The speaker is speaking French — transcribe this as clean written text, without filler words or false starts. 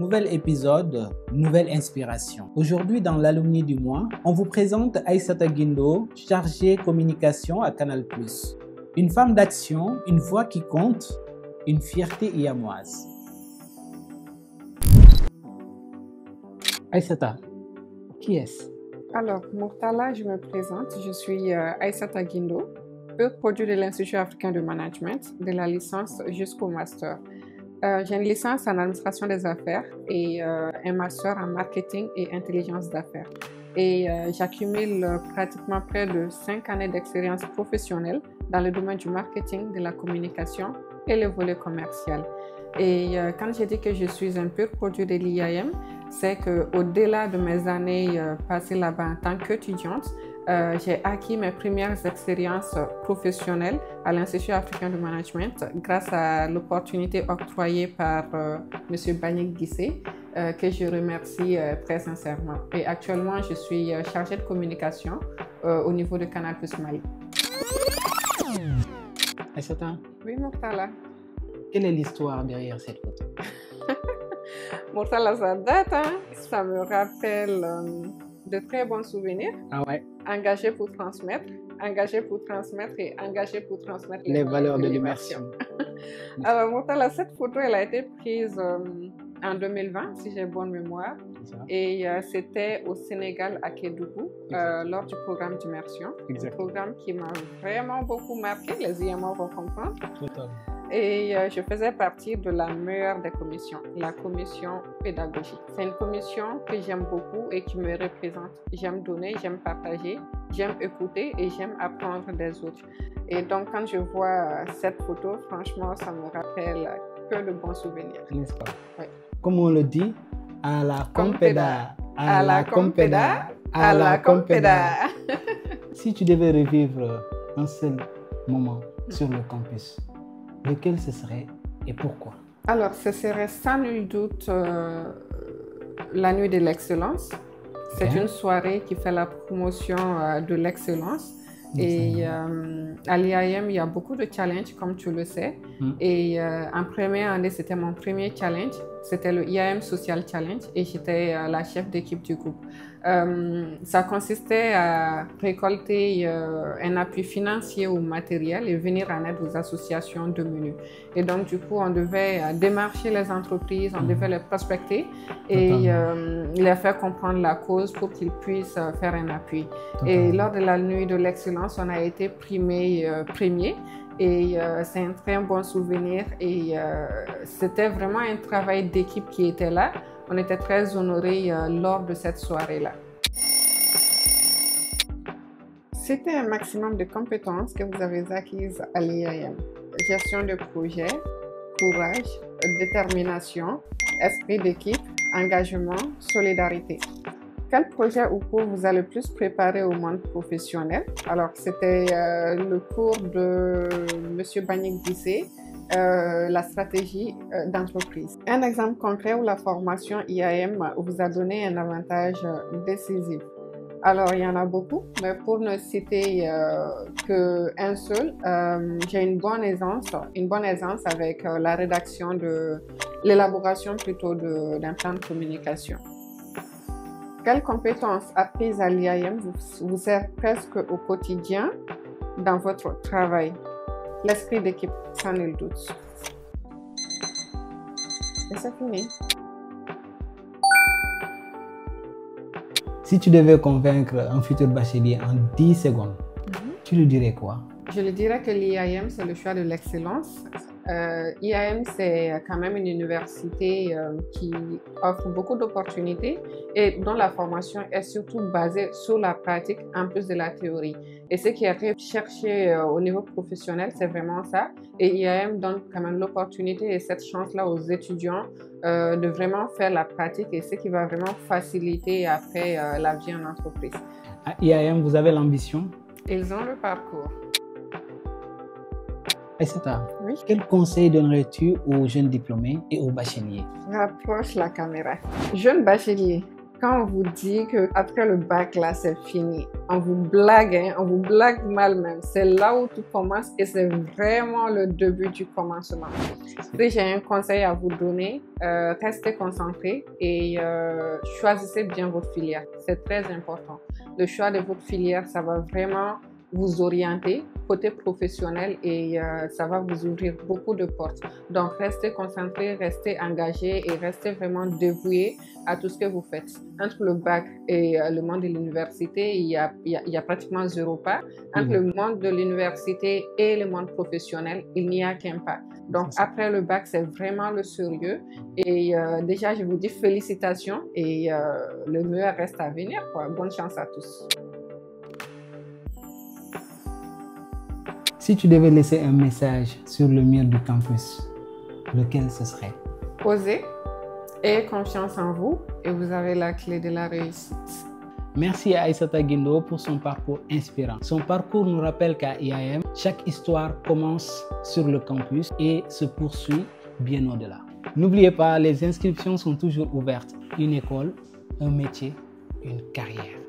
Nouvel épisode, nouvelle inspiration. Aujourd'hui, dans l'alumni du mois, on vous présente Aïssata Guindo, chargée communication à Canal+. Une femme d'action, une voix qui compte, une fierté iamoise. Aïssata, qui est-ce? Alors, Murtala, je me présente. Je suis Aïssata Guindo, pur produit de l'Institut africain de management, de la licence jusqu'au master. J'ai une licence en administration des affaires et un master en marketing et intelligence d'affaires. Et j'accumule pratiquement près de 5 années d'expérience professionnelle dans le domaine du marketing, de la communication et le volet commercial. Et quand j'ai dit que je suis un pur produit de l'IAM, c'est qu'au-delà de mes années passées là-bas en tant qu'étudiante, j'ai acquis mes premières expériences professionnelles à l'Institut africain de management grâce à l'opportunité octroyée par M. Mbagnick Guissé, que je remercie très sincèrement. Et actuellement, je suis chargée de communication au niveau de Canal+ Mali. Aïssata, Oui, Murtala. quelle est l'histoire derrière cette photo? Murtala, ça date, hein? Ça me rappelle de très bons souvenirs. Ah ouais? Engagé pour transmettre et engagé pour transmettre Les valeurs de l'immersion. Alors, Murtala, cette photo, elle a été prise en 2020, si j'ai bonne mémoire. Et c'était au Sénégal, à Kédougou, lors du programme d'immersion. Un programme qui m'a vraiment beaucoup marqué, les IMO vont comprendre. Totalement. Et je faisais partie de la meilleure des commissions, la commission pédagogie. C'est une commission que j'aime beaucoup et qui me représente. J'aime donner, j'aime partager, j'aime écouter et j'aime apprendre des autres. Et donc, quand je vois cette photo, franchement, ça me rappelle que de bons souvenirs. N'est-ce pas? Oui. Comme on le dit, à la compéda, à la compéda, à la compéda. Si tu devais revivre un seul moment sur le campus, lequel ce serait et pourquoi? Alors, ce serait sans nul doute la nuit de l'excellence. C'est une soirée qui fait la promotion de l'excellence. Et à l'IAM, il y a beaucoup de challenges, comme tu le sais. Et en première année, c'était mon premier challenge. C'était le IAM Social Challenge et j'étais la chef d'équipe du groupe. Ça consistait à récolter un appui financier ou matériel et venir en aide aux associations de menus. Et donc, du coup, on devait démarcher les entreprises, on devait les prospecter et les faire comprendre la cause pour qu'ils puissent faire un appui. Et lors de la nuit de l'excellence, on a été primé premier. Et c'est un très bon souvenir et c'était vraiment un travail d'équipe qui était là. On était très honorés lors de cette soirée-là. C'était un maximum de compétences que vous avez acquises à l'IAM. Gestion de projet, courage, détermination, esprit d'équipe, engagement, solidarité. Quel projet ou cours vous a le plus préparé au monde professionnel? Alors, c'était le cours de M. Mbagnick Guissé, la stratégie d'entreprise. Un exemple concret où la formation IAM vous a donné un avantage décisif. Alors, il y en a beaucoup, mais pour ne citer qu'un seul, j'ai une bonne aisance avec la rédaction l'élaboration plutôt d'un plan de communication. Quelles compétences apprises à l'IAM vous servent presque au quotidien dans votre travail? L'esprit d'équipe, sans nul doute. Et c'est fini. Si tu devais convaincre un futur bachelier en 10 secondes, tu lui dirais quoi? Je lui dirais que l'IAM, c'est le choix de l'excellence. IAM, c'est quand même une université qui offre beaucoup d'opportunités et dont la formation est surtout basée sur la pratique en plus de la théorie. Et ce qui est recherché au niveau professionnel, c'est vraiment ça. Et IAM donne quand même l'opportunité et cette chance-là aux étudiants de vraiment faire la pratique et ce qui va vraiment faciliter après la vie en entreprise. À IAM, vous avez l'ambition? Ils ont le parcours. Aïssata, oui. Quel conseil donnerais-tu aux jeunes diplômés et aux bacheliers? Rapproche la caméra. Jeunes bacheliers, Quand on vous dit qu'après le bac, là, c'est fini, on vous blague, hein, on vous blague mal même. C'est là où tout commence et c'est vraiment le début du commencement. Si j'ai un conseil à vous donner, restez concentré et choisissez bien votre filière. C'est très important. Le choix de votre filière, ça va vraiment vous orienter côté professionnel et ça va vous ouvrir beaucoup de portes. Donc, restez concentré, restez engagé et restez vraiment dévoué à tout ce que vous faites. Entre le bac et le monde de l'université, il y a pratiquement 0 pas. Entre le monde de l'université et le monde professionnel, il n'y a qu'un pas. Donc, après le bac, c'est vraiment le sérieux. Et déjà, je vous dis félicitations et le meilleur reste à venir, quoi. Bonne chance à tous. Si tu devais laisser un message sur le mur du campus, lequel ce serait? Osez, ayez confiance en vous et vous avez la clé de la réussite. Merci à Aïssata Guindo pour son parcours inspirant. Son parcours nous rappelle qu'à IAM, chaque histoire commence sur le campus et se poursuit bien au-delà. N'oubliez pas, les inscriptions sont toujours ouvertes. Une école, un métier, une carrière.